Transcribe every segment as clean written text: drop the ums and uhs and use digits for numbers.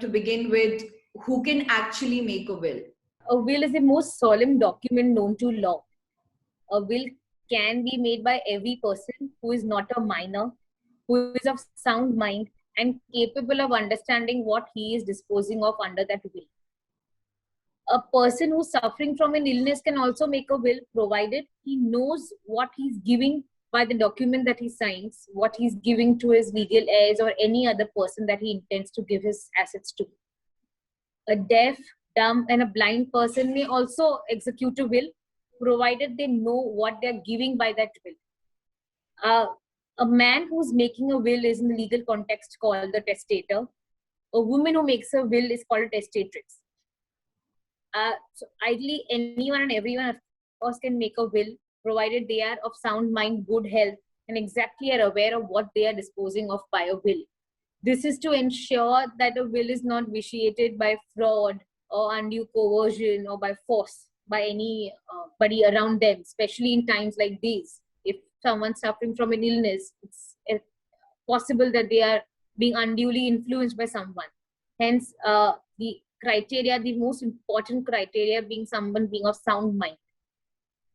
to begin with, who can actually make a will? A will is the most solemn document known to law. A will can be made by every person who is not a minor, who is of sound mind and capable of understanding what he is disposing of under that will. A person who's suffering from an illness can also make a will, provided he knows what he's giving by the document that he signs, what he's giving to his legal heirs or any other person that he intends to give his assets to. A deaf, dumb, and a blind person may also execute a will, provided they know what they're giving by that will. A man who's making a will is in the legal context called the testator. A woman who makes a will is called a testatrix. So ideally, anyone and everyone, of course, can make a will, provided they are of sound mind, good health, and exactly are aware of what they are disposing of by a will. This is to ensure that a will is not vitiated by fraud or undue coercion or by force by anybody around them, especially in times like these. If someone's suffering from an illness, it's possible that they are being unduly influenced by someone. Hence, the criteria, the most important criteria being someone being of sound mind.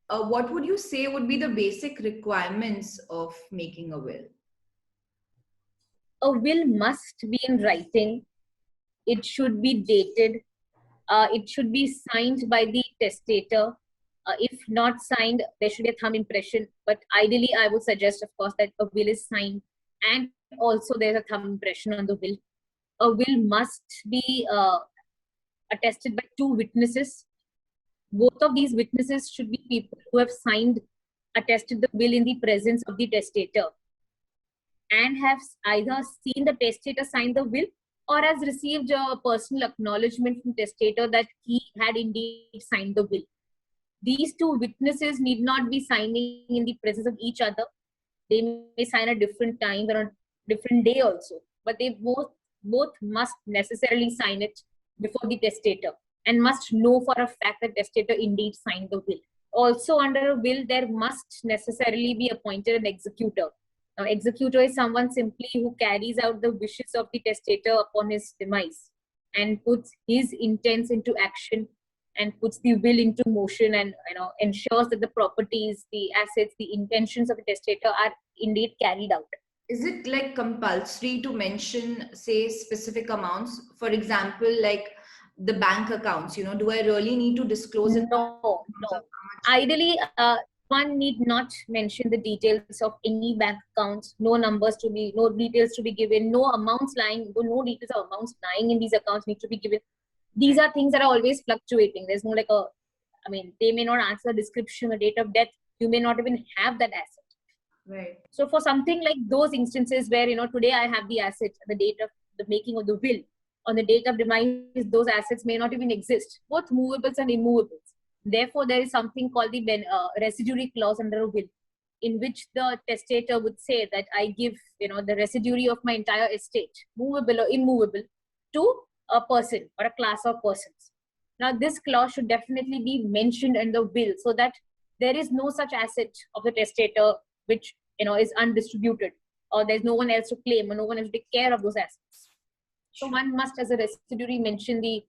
What would you say would be the basic requirements of making a will? A will must be in writing. It should be dated. It should be signed by the testator. If not signed, there should be a thumb impression. But ideally, I would suggest, of course, that a will is signed and also there's a thumb impression on the will. A will must be attested by 2 witnesses. Both of these witnesses should be people who have signed, attested the will in the presence of the testator and have either seen the testator sign the will or has received a personal acknowledgement from testator that he had indeed signed the will. These 2 witnesses need not be signing in the presence of each other. They may sign at different times or on a different day also, but they both must necessarily sign it before the testator and must know for a fact that testator indeed signed the will. Also, under a will, there must necessarily be appointed an executor. Now, executor is someone simply who carries out the wishes of the testator upon his demise and puts his intents into action and puts the will into motion and ensures that the properties, the assets, the intentions of the testator are indeed carried out. Is it like compulsory to mention, say, specific amounts? For example, like the bank accounts, do I really need to disclose it? No. Ideally, one need not mention the details of any bank accounts, no details to be given, no details of amounts lying in these accounts need to be given. These are things that are always fluctuating. There's no they may not answer the description or date of death. You may not even have that asset. Right. So for something like those instances where, today I have the asset, the date of the making of the will, on the date of demise, those assets may not even exist, both movables and immovables. Therefore, there is something called the residuary clause under a will, in which the testator would say that I give, the residuary of my entire estate, movable or immovable, to a person or a class of persons. Now, this clause should definitely be mentioned in the will so that there is no such asset of the testator which, is undistributed, or there's no one else to claim or no one else to take care of those assets. So one must, as a residuary, mention the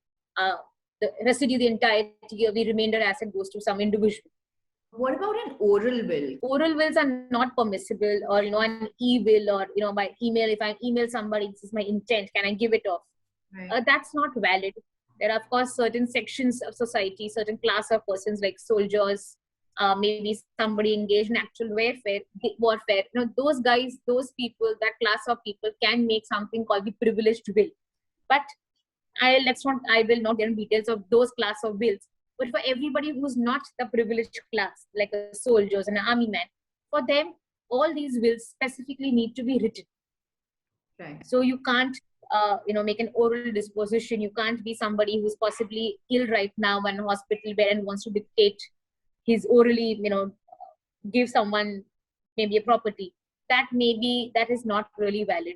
residue, the entirety of the remainder asset goes to some individual. What about an oral will? Oral wills are not permissible, or an e-will, or by email. If I email somebody, this is my intent, can I give it off? Right. That's not valid. There are, of course, certain sections of society, certain class of persons like soldiers, maybe somebody engaged in actual warfare. Those guys, those people, that class of people can make something called the privileged will. But I will not get into details of those class of wills. But for everybody who's not the privileged class, like a soldiers and an army man, for them, all these wills specifically need to be written. Right. So you can't, make an oral disposition. You can't be somebody who's possibly ill right now in a hospital bed and wants to dictate his orally, give someone maybe a property. That is not really valid.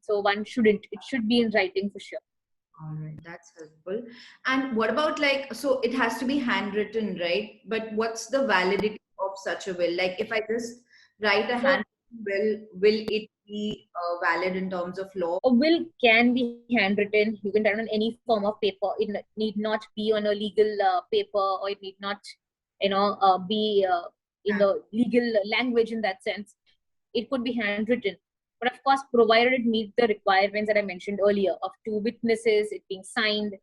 So one shouldn't. It should be in writing for sure. All right, that's helpful. And what about so it has to be handwritten, right? But what's the validity of such a will? Like if I just write a handwritten will it be valid in terms of law? A will can be handwritten. You can write on any form of paper. It need not be on a legal paper, or it need not, be in the legal language in that sense. It could be handwritten. But of course, provided it meets the requirements that I mentioned earlier of 2 witnesses, it being signed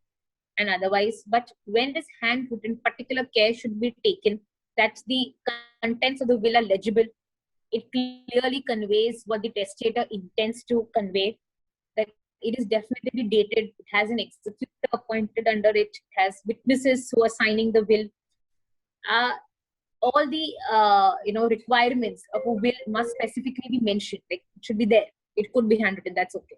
and otherwise. But when it is handwritten, particular care should be taken that the contents of the will are legible. It clearly conveys what the testator intends to convey, that it is definitely dated, it has an executor appointed under it, has witnesses who are signing the will. All the requirements of a will must specifically be mentioned. Like, it should be there. It could be handwritten, that's okay.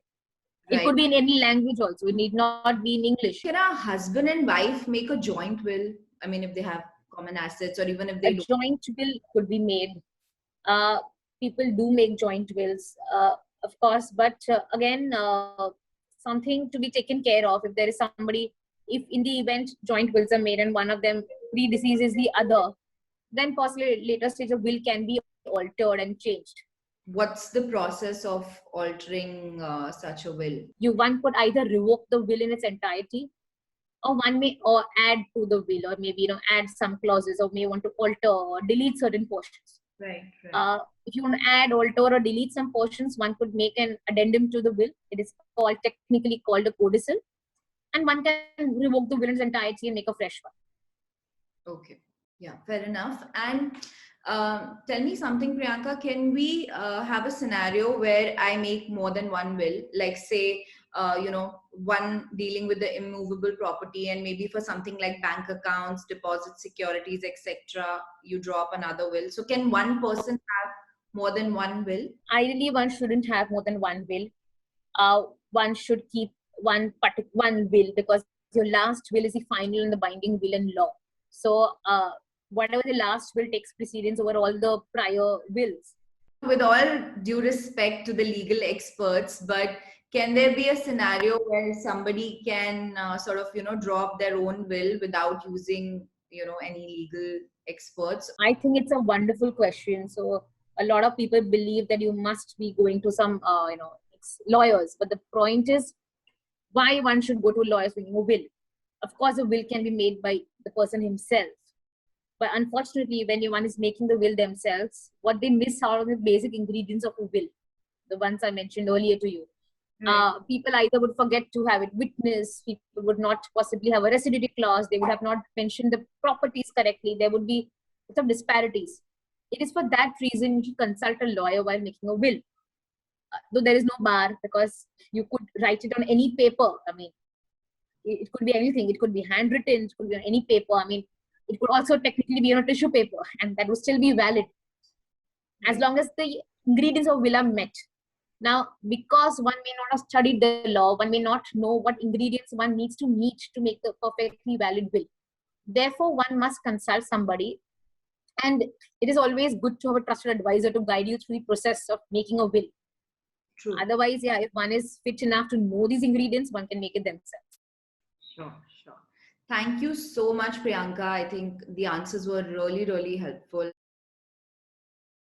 It could be in any language also. It need not be in English. Can a husband and wife make a joint will? I mean, if they have common assets, or even if they don't? Joint will could be made. People do make joint wills, of course, but again, something to be taken care of. If there is somebody, if in the event joint wills are made and one of them predeceases the other, then possibly later stage of will can be altered and changed. What's the process of altering such a will? One could either revoke the will in its entirety, or one may add to the will, or maybe add some clauses, or may want to alter or delete certain portions. Right. If you want to add, alter, or delete some portions, one could make an addendum to the will. It is technically called a codicil, and one can revoke the will in its entirety and make a fresh one. Okay. Yeah, fair enough. And tell me something, Priyanka. Can we have a scenario where I make more than one will? Like, say, one dealing with the immovable property, and maybe for something like bank accounts, deposits, securities, etc., you draw up another will. So can one person have more than one will? Ideally, one shouldn't have more than one will. One should keep one will, because your last will is the final and the binding will in law. So whatever the last will takes precedence over all the prior wills. With all due respect to the legal experts, but can there be a scenario where somebody can draw up their own will without using, any legal experts? I think it's a wonderful question. So a lot of people believe that you must be going to some, lawyers. But the point is, why one should go to lawyers for a will? Of course, a will can be made by the person himself. But unfortunately, when one is making the will themselves, what they miss out on the basic ingredients of a will, the ones I mentioned earlier to you. People either would forget to have it witnessed, people would not possibly have a residuary clause, they would have not mentioned the properties correctly, there would be some disparities. It is for that reason you consult a lawyer while making a will. Though there is no bar, because you could write it on any paper. I mean, it could be anything. It could be handwritten, it could be on any paper. I mean, it could also technically be on a tissue paper, and that would still be valid as long as the ingredients of will are met. Now, because one may not have studied the law, one may not know what ingredients one needs to meet to make the perfectly valid will. Therefore, one must consult somebody, and it is always good to have a trusted advisor to guide you through the process of making a will. True. Otherwise, if one is fit enough to know these ingredients, one can make it themselves. Sure. Thank you so much, Priyanka. I think the answers were really, really helpful.